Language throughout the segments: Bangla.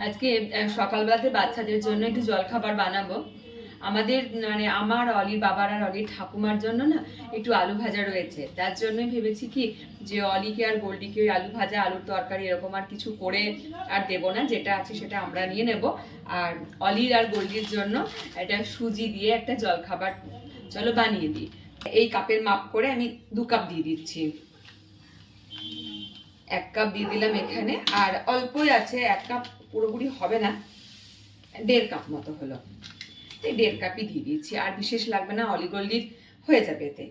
আজকে সকালবেলাতে বাচ্চাদের জন্য একটু জলখাবার বানাবো। আমাদের মানে আমার অলির বাবার আর অলির ঠাকুমার জন্য না একটু আলু ভাজা রয়েছে, তার জন্যই ভেবেছি কি যে অলিকে আর গোল্ডিকে ওই আলু ভাজা আলুর তরকারি এরকম আর কিছু করে আর দেবো না, যেটা আছে সেটা আমরা নিয়ে নেব। আর অলির আর গোল্ডির জন্য এটা সুজি দিয়ে একটা জলখাবার চলো বানিয়ে দিই। এই কাপের মাপ করে আমি 2 কাপ দিয়ে দিচ্ছি। 1 কাপ দিয়ে দিলাম এখানে, আর অল্পই আছে, 1 কাপ পুরোপুরি হবে না, 1.5 কাপ মতো হলো। এই 1.5 কাপই দিয়ে দিচ্ছি, আর বিশেষ লাগবে না, অলিগল্লির হয়ে যাবে এতে।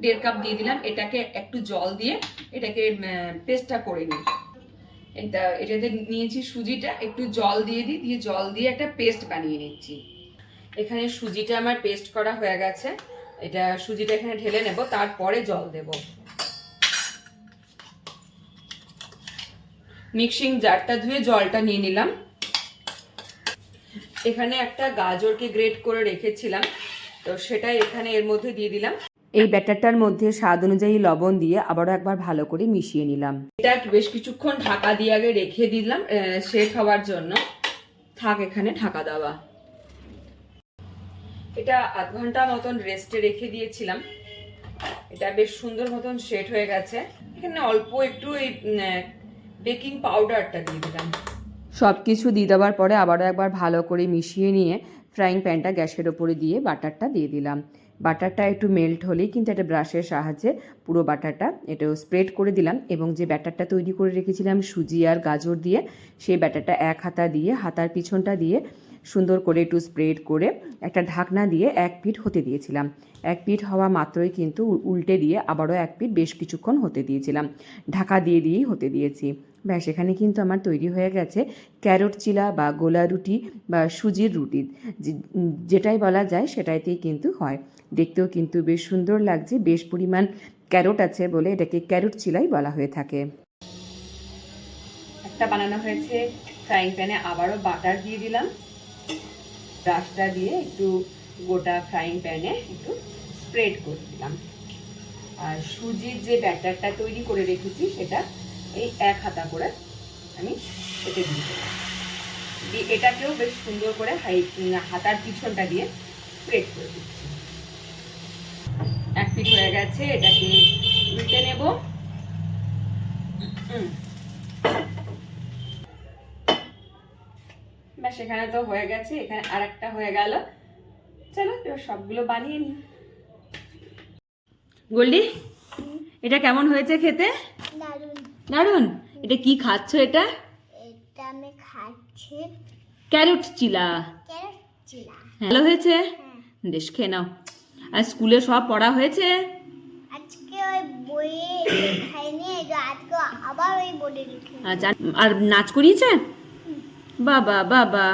1.5 কাপ দিয়ে দিলাম। এটাকে একটু জল দিয়ে এটাকে পেস্টটা করে নিই। এটাতে নিয়েছি সুজিটা, একটু জল দিয়ে দিই, দিয়ে জল দিয়ে একটা পেস্ট বানিয়ে নিচ্ছি। এখানে সুজিটা আমার পেস্ট করা হয়ে গেছে, এটা সুজিটা এখানে ঢেলে নেব, তারপরে জল দেব। মিক্সিং জারটা ধুয়ে জলটা নিয়ে নিলাম। এখানে একটা গাজরকে গ্রেট করে রেখেছিলাম, তো সেটা এখানে এর মধ্যে দিয়ে দিলাম। এই ব্যাটারটার মধ্যে স্বাদ অনুযায়ী লবণ দিয়ে আবারও একবার ভালো করে মিশিয়ে নিলাম। এটা বেশ কিছুক্ষণ ঢাকা দিয়ে আগে রেখে দিলাম সেট হওয়ার জন্য। থাক এখানে ঢাকা দেওয়া। এটা আধ ঘন্টা মতন রেস্টে রেখে দিয়েছিলাম। এটা বেশ সুন্দর মতন সেট হয়ে গেছে। এখানে অল্প একটু এই বেকিং পাউডারটা দিয়ে দিলাম। সব কিছু দিয়ে দেওয়ার পরে আবারও একবার ভালো করে মিশিয়ে নিয়ে ফ্রাইং প্যানটা গ্যাসের ওপরে দিয়ে বাটারটা দিয়ে দিলাম। বাটারটা একটু মেল্ট হলেই কিন্তু একটা ব্রাশের সাহায্যে পুরো বাটারটা এটাও স্প্রেড করে দিলাম, এবং যে ব্যাটারটা তৈরি করে রেখেছিলাম সুজি আর গাজর দিয়ে, সেই ব্যাটারটা এক হাতা দিয়ে হাতার পিছনটা দিয়ে সুন্দর করে একটু স্প্রেড করে একটা ঢাকনা দিয়ে 1 পিঠ হতে দিয়েছিলাম। 1 পিঠ হওয়া মাত্রই কিন্তু উল্টে দিয়ে আবারও 1 পিঠ বেশ কিছুক্ষণ হতে দিয়েছিলাম। ঢাকা দিয়েই হতে দিয়েছি। ব্যাস, এখানে কিন্তু আমার তৈরি হয়ে গেছে ক্যারট চিলা বা গোলা রুটি বা সুজির রুটি, যেটাই বলা যায় সেটাইতেই কিন্তু হয়। দেখতেও কিন্তু বেশ সুন্দর লাগছে, বেশ পরিমাণ ক্যারট আছে বলে এটাকে ক্যারট চিলাই বলা হয়ে থাকে। একটা বানানো হয়েছে ফ্রাইং প্যানে, আবারও বাটার দিয়ে দিলাম। ব্রাশটা দিয়ে একটু গোটা ফ্রাইং প্যানে একটু স্প্রেড করে দিলাম। আর সুজির যে ব্যাটারটা তৈরি করে রেখেছি সেটা এই 1 হাতা করে আমি এতে দিয়ে দেবো। দিয়ে এটাকেও বেশ সুন্দর করে হাতার পিছনটা দিয়ে স্প্রেড করে দিচ্ছি। 1 পিঠ হয়ে গেছে, এটাকে উল্টে নেব। ব্যাস, এখানে তো হয়ে গেছে, এখানে আর একটা হয়ে গেল। চলো এবার সবগুলো বানিয়ে নিই। গোল্ডি, এটা কেমন হয়েছে খেতে? দারুণ। দারুণ। এটা কি খাচ্ছ? এটা আমি খাচ্ছি ক্যারট চিলা। ভালো হয়েছে? বেশ, খেয়ে নাও। আর স্কুলে সব পড়া হয়েছে? আজকে ওই বইয়ে খাইনি, আজকে আবার ওই বোর্ডে লিখে। আচ্ছা, আর নাচ করিয়েছে? বাবা বাবা,